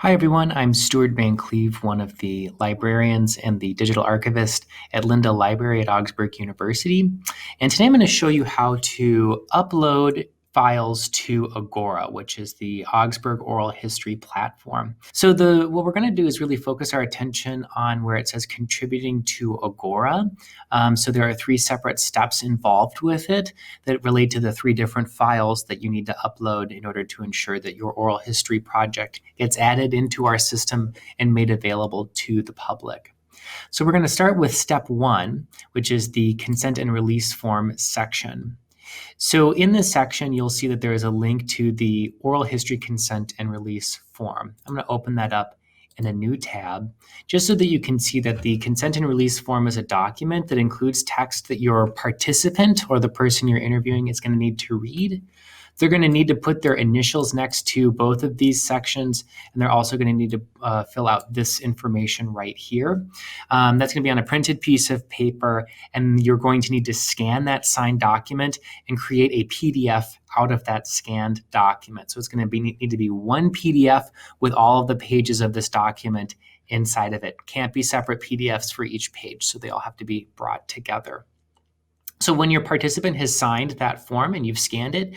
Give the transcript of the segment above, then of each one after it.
Hi, everyone. I'm Stuart Van Cleve, one of the librarians and the digital archivist at Lindell Library at Augsburg University. And today I'm going to show you how to upload files to Augorah, which is the Augsburg Oral History platform. So what we're going to do is really focus our attention on where it says contributing to Augorah. So there are 3 separate steps involved with it that relate to the 3 different files that you need to upload in order to ensure that your oral history project gets added into our system and made available to the public. So we're going to start with step 1, which is the consent and release form section. So in this section, you'll see that there is a link to the oral history consent and release form. I'm going to open that up in a new tab, just so that you can see that the consent and release form is a document that includes text that your participant or the person you're interviewing is going to need to read. They're going to need to put their initials next to both of these sections, and they're also going to need to fill out this information right here. That's going to be on a printed piece of paper, and you're going to need to scan that signed document and create a PDF out of that scanned document. So it's going to need to be one PDF with all of the pages of this document inside of it. Can't be separate PDFs for each page, so they all have to be brought together. So when your participant has signed that form and you've scanned it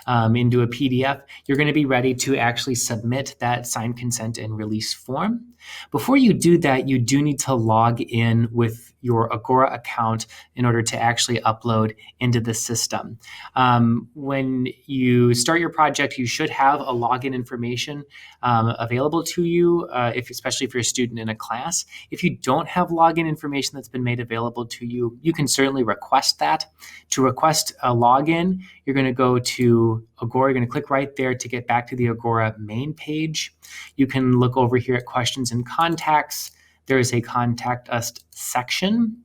into a PDF, you're going to be ready to actually submit that signed consent and release form. Before you do that, you do need to log in with your Augorah account in order to actually upload into the system. When you start your project, you should have a login information available to you, especially if you're a student in a class. If you don't have login information that's been made available to you, you can certainly request that. To request a login, you're going to go to Augorah. You're going to click right there to get back to the Augorah main page. You can look over here at questions and contacts. There is a contact us section.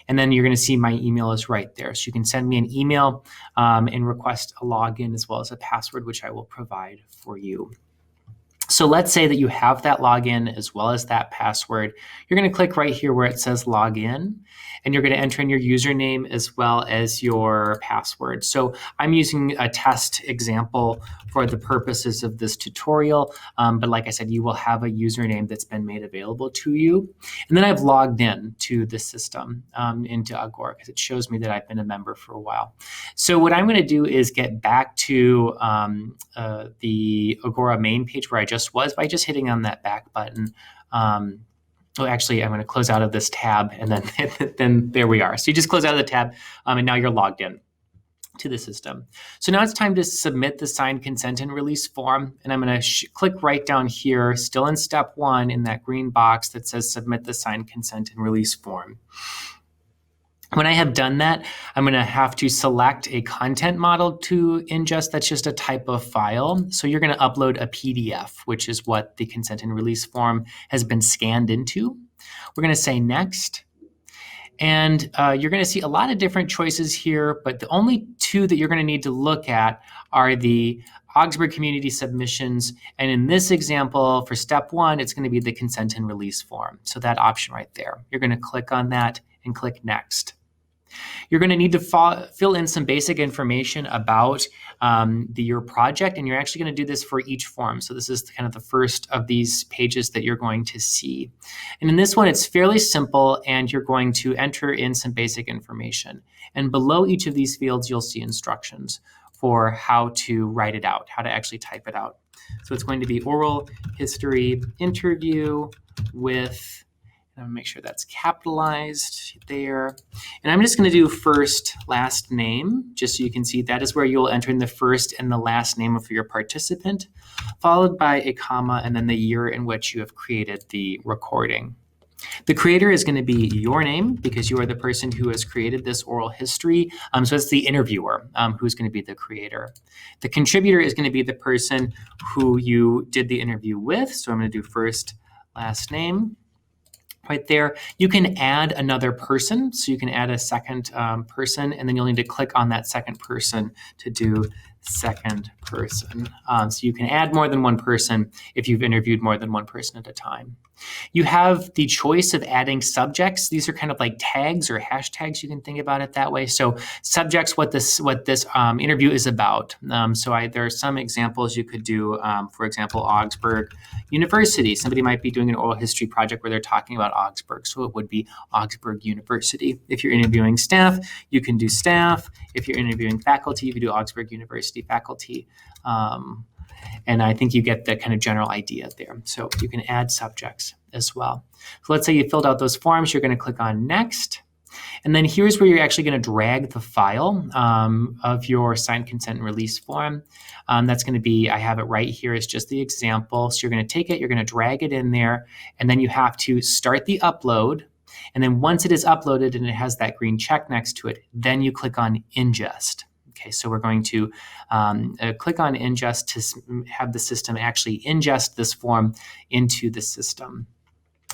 And then you're going to see my email is right there. So you can send me an email and request a login as well as a password, which I will provide for you. So let's say that you have that login as well as that password. You're going to click right here where it says login, and you're going to enter in your username as well as your password. So I'm using a test example for the purposes of this tutorial, but like I said, you will have a username that's been made available to you. And then I've logged in to the system into Augorah because it shows me that I've been a member for a while. So what I'm going to do is get back to the Augorah main page where I just was by just hitting on that back button. Actually, I'm going to close out of this tab, and then there we are. So you just close out of the tab, and now you're logged in to the system. So now it's time to submit the signed consent and release form, and I'm going to click right down here, still in step 1, in that green box that says submit the signed consent and release form. When I have done that, I'm going to have to select a content model to ingest. That's just a type of file. So you're going to upload a PDF, which is what the consent and release form has been scanned into. We're going to say next. And you're going to see a lot of different choices here, but the only 2 that you're going to need to look at are the Augsburg Community submissions. And in this example, for step 1, it's going to be the consent and release form. So that option right there. You're going to click on that and click next. You're going to need to fill in some basic information about your project, and you're actually going to do this for each form. So this is kind of the first of these pages that you're going to see. And in this one, it's fairly simple, and you're going to enter in some basic information. And below each of these fields, you'll see instructions for how to write it out, how to actually type it out. So it's going to be oral history interview with... I'm going to make sure that's capitalized there. And I'm just going to do first, last name, just so you can see that is where you'll enter in the first and the last name of your participant, followed by a comma and then the year in which you have created the recording. The creator is going to be your name because you are the person who has created this oral history. So it's the interviewer who's going to be the creator. The contributor is going to be the person who you did the interview with. So I'm going to do first, last name. Right there, you can add another person. So you can add a second person, and then you'll need to click on that second person to do second person. So you can add more than one person if you've interviewed more than one person at a time. You have the choice of adding subjects. These are kind of like tags or hashtags. You can think about it that way. So subjects, what this interview is about. There are some examples you could do. For example, Augsburg University. Somebody might be doing an oral history project where they're talking about Augsburg. So it would be Augsburg University. If you're interviewing staff, you can do staff. If you're interviewing faculty, you can do Augsburg University faculty. And I think you get the kind of general idea there. So you can add subjects as well. So let's say you filled out those forms. You're going to click on Next. And then here's where you're actually going to drag the file of your signed consent and release form. That's going to be, I have it right here. It's just the example. So you're going to take it, you're going to drag it in there, and then you have to start the upload. And then once it is uploaded and it has that green check next to it, then you click on Ingest. Okay, so we're going to click on Ingest to have the system actually ingest this form into the system.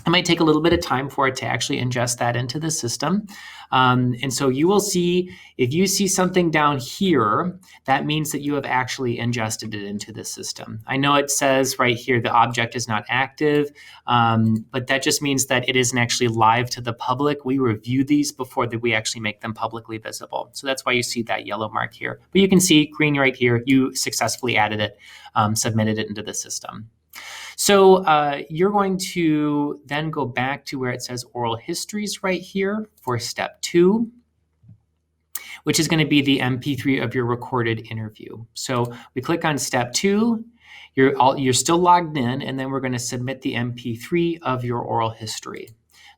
It might take a little bit of time for it to actually ingest that into the system. And so you will see, if you see something down here, that means that you have actually ingested it into the system. I know it says right here, the object is not active, but that just means that it isn't actually live to the public. We review these before that we actually make them publicly visible. So that's why you see that yellow mark here. But you can see green right here, you successfully added it, submitted it into the system. So you're going to then go back to where it says oral histories right here for step 2, which is going to be the MP3 of your recorded interview. So we click on step 2, you're still logged in, and then we're going to submit the MP3 of your oral history.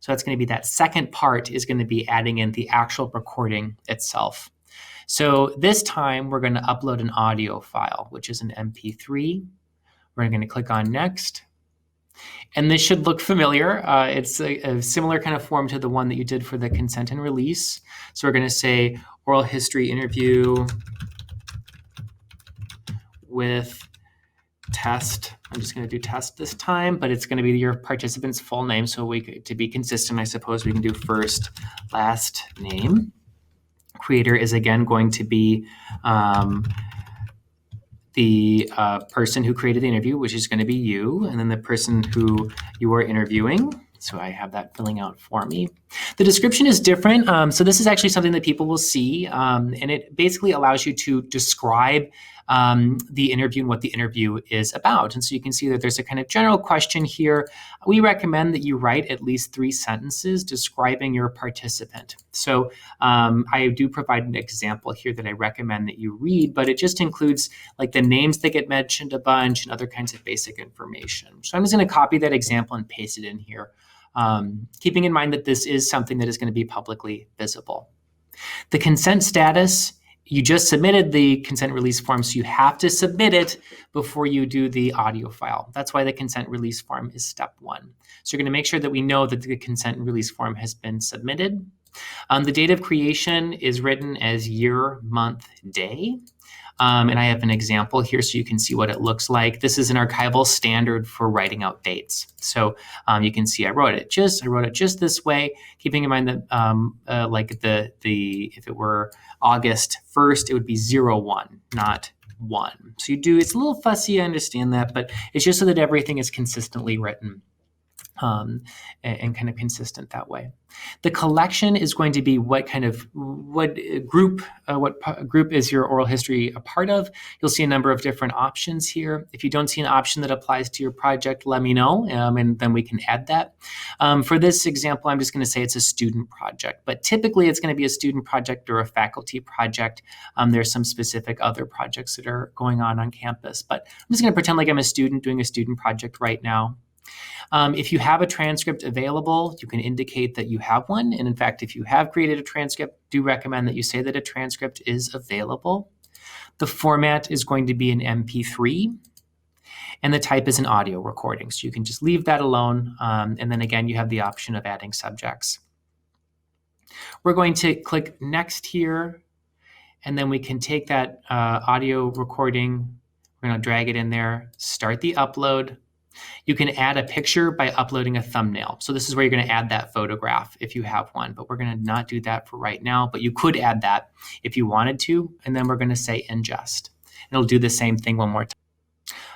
So that's going to be that second part is going to be adding in the actual recording itself. So this time we're going to upload an audio file, which is an MP3. We're going to click on Next. And this should look familiar. It's a similar kind of form to the one that you did for the consent and release. So we're going to say oral history interview with test. I'm just going to do test this time, but it's going to be your participant's full name. So to be consistent, I suppose we can do first, last name. Creator is again going to be the person who created the interview, which is going to be you, and then the person who you are interviewing. So I have that filling out for me. The description is different. So this is actually something that people will see, and it basically allows you to describe the interview and what the interview is about. And so you can see that there's a kind of general question here. We recommend that you write at least 3 sentences describing your participant. So I do provide an example here that I recommend that you read, but it just includes like the names that get mentioned a bunch and other kinds of basic information. So I'm just going to copy that example and paste it in here, keeping in mind that this is something that is going to be publicly visible. The consent status, you just submitted the consent release form, so you have to submit it before you do the audio file. That's why the consent release form is step 1. So you're going to make sure that we know that the consent release form has been submitted. The date of creation is written as year, month, day. And I have an example here so you can see what it looks like. This is an archival standard for writing out dates. So you can see I wrote it just this way, keeping in mind that like if it were August 1st, it would be 01, not 1. So it's a little fussy, I understand that, but it's just so that everything is consistently written. And kind of consistent that way. The collection is going to be what group is your oral history a part of. You'll see a number of different options here. If you don't see an option that applies to your project, let me know, and then we can add that. For this example, I'm just going to say it's a student project, but typically it's going to be a student project or a faculty project. There's some specific other projects that are going on campus, but I'm just going to pretend like I'm a student doing a student project right now. If you have a transcript available, you can indicate that you have one. And in fact, if you have created a transcript, do recommend that you say that a transcript is available. The format is going to be an MP3, and the type is an audio recording. So you can just leave that alone. And then again, you have the option of adding subjects. We're going to click Next here, and then we can take that audio recording. We're going to drag it in there, start the upload. You can add a picture by uploading a thumbnail. So this is where you're going to add that photograph if you have one, but we're going to not do that for right now, but you could add that if you wanted to, and then we're going to say ingest. It'll do the same thing one more time.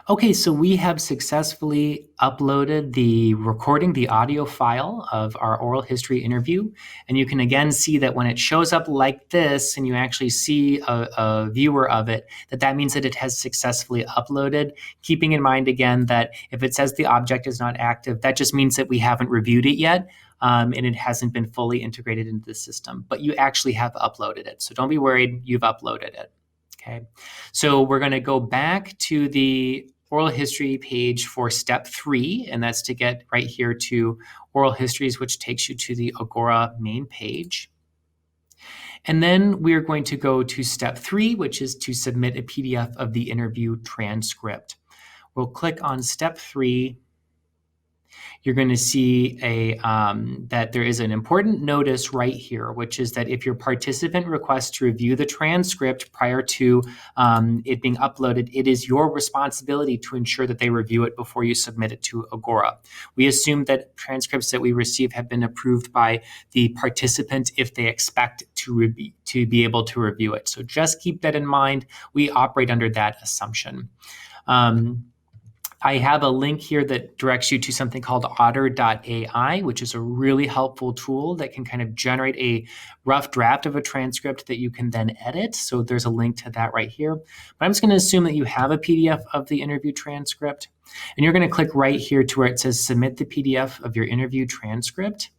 Okay, so we have successfully uploaded the recording, the audio file of our oral history interview. And you can again see that when it shows up like this and you actually see a viewer of it, that means that it has successfully uploaded. Keeping in mind again that if it says the object is not active, that just means that we haven't reviewed it yet. And it hasn't been fully integrated into the system, but you actually have uploaded it. So don't be worried, you've uploaded it. Okay, so we're going to go back to the oral history page for step 3, and that's to get right here to oral histories, which takes you to the Augorah main page. And then we're going to go to step 3, which is to submit a PDF of the interview transcript. We'll click on step 3. You're going to see that there is an important notice right here, which is that if your participant requests to review the transcript prior to it being uploaded, it is your responsibility to ensure that they review it before you submit it to Augorah. We assume that transcripts that we receive have been approved by the participant if they expect to be able to review it. So just keep that in mind. We operate under that assumption. I have a link here that directs you to something called otter.ai, which is a really helpful tool that can kind of generate a rough draft of a transcript that you can then edit. So there's a link to that right here. But I'm just going to assume that you have a PDF of the interview transcript. And you're going to click right here to where it says submit the PDF of your interview transcript.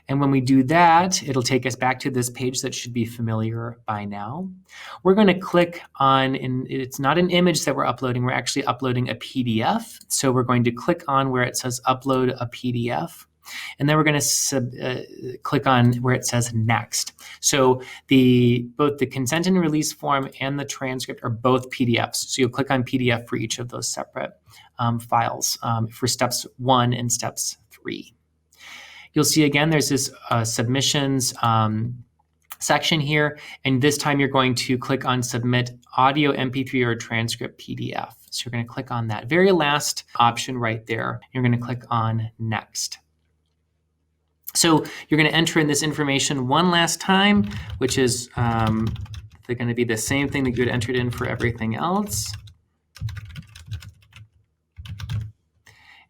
And when we do that, it'll take us back to this page that should be familiar by now. We're going to click on, and it's not an image that we're uploading, we're actually uploading a PDF. So we're going to click on where it says upload a PDF. And then we're going to click on where it says next. So both the consent and release form and the transcript are both PDFs. So you'll click on PDF for each of those separate files for steps 1 and steps 3. You'll see again, there's this submissions section here, and this time you're going to click on submit audio, MP3, or transcript PDF. So you're going to click on that very last option right there. You're going to click on next. So you're going to enter in this information one last time, which is going to be the same thing that you had entered in for everything else.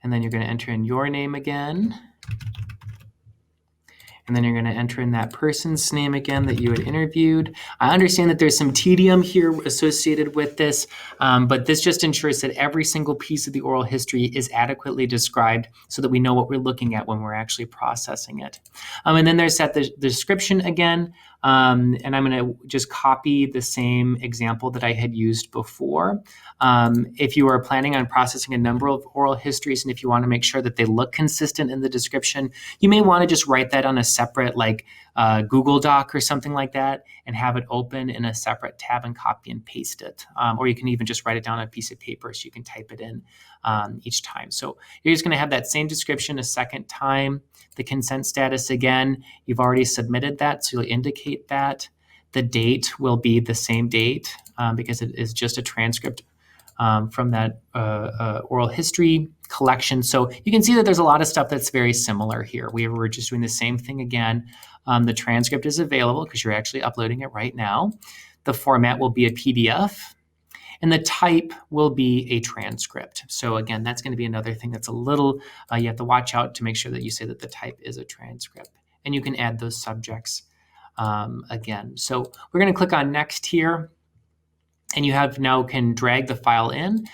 And then you're going to enter in your name again. And then you're going to enter in that person's name again that you had interviewed. I understand that there's some tedium here associated with this, but this just ensures that every single piece of the oral history is adequately described so that we know what we're looking at when we're actually processing it. And then there's the description again. And I'm going to just copy the same example that I had used before. If you are planning on processing a number of oral histories, and if you want to make sure that they look consistent in the description, you may want to just write that on a separate Google Doc or something like that and have it open in a separate tab and copy and paste it. Or you can even just write it down on a piece of paper so you can type it in each time. So you're just going to have that same description a second time. The consent status again, you've already submitted that, so you'll indicate that. The date will be the same date because it is just a transcript from that oral history collection. So you can see that there's a lot of stuff that's very similar here. We're just doing the same thing again. The transcript is available because you're actually uploading it right now. The format will be a PDF. And the type will be a transcript. So again, that's going to be another thing that's a little, you have to watch out to make sure that you say that the type is a transcript. And you can add those subjects again. So we're going to click on next here. And you now can drag the file in.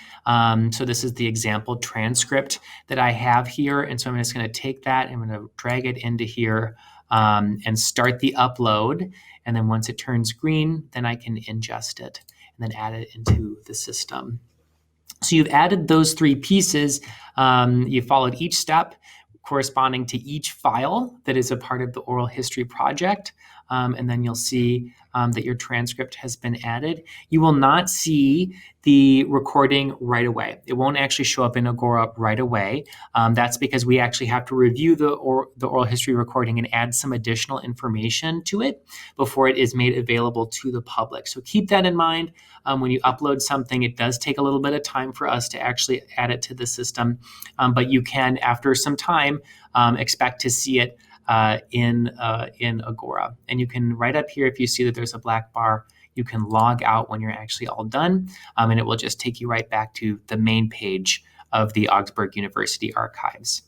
So this is the example transcript that I have here. And so I'm just going to take that and I'm going to drag it into here and start the upload. And then once it turns green, then I can ingest it and then add it into the system. So you've added those 3 pieces. You followed each step corresponding to each file that is a part of the oral history project. And then you'll see that your transcript has been added. You will not see the recording right away. It won't actually show up in Augorah right away. That's because we actually have to review the oral history recording and add some additional information to it before it is made available to the public. So keep that in mind. When you upload something, it does take a little bit of time for us to actually add it to the system, but you can, after some time, expect to see it in Augorah. And you can right up here, if you see that there's a black bar, you can log out when you're actually all done, and it will just take you right back to the main page of the Augsburg University archives.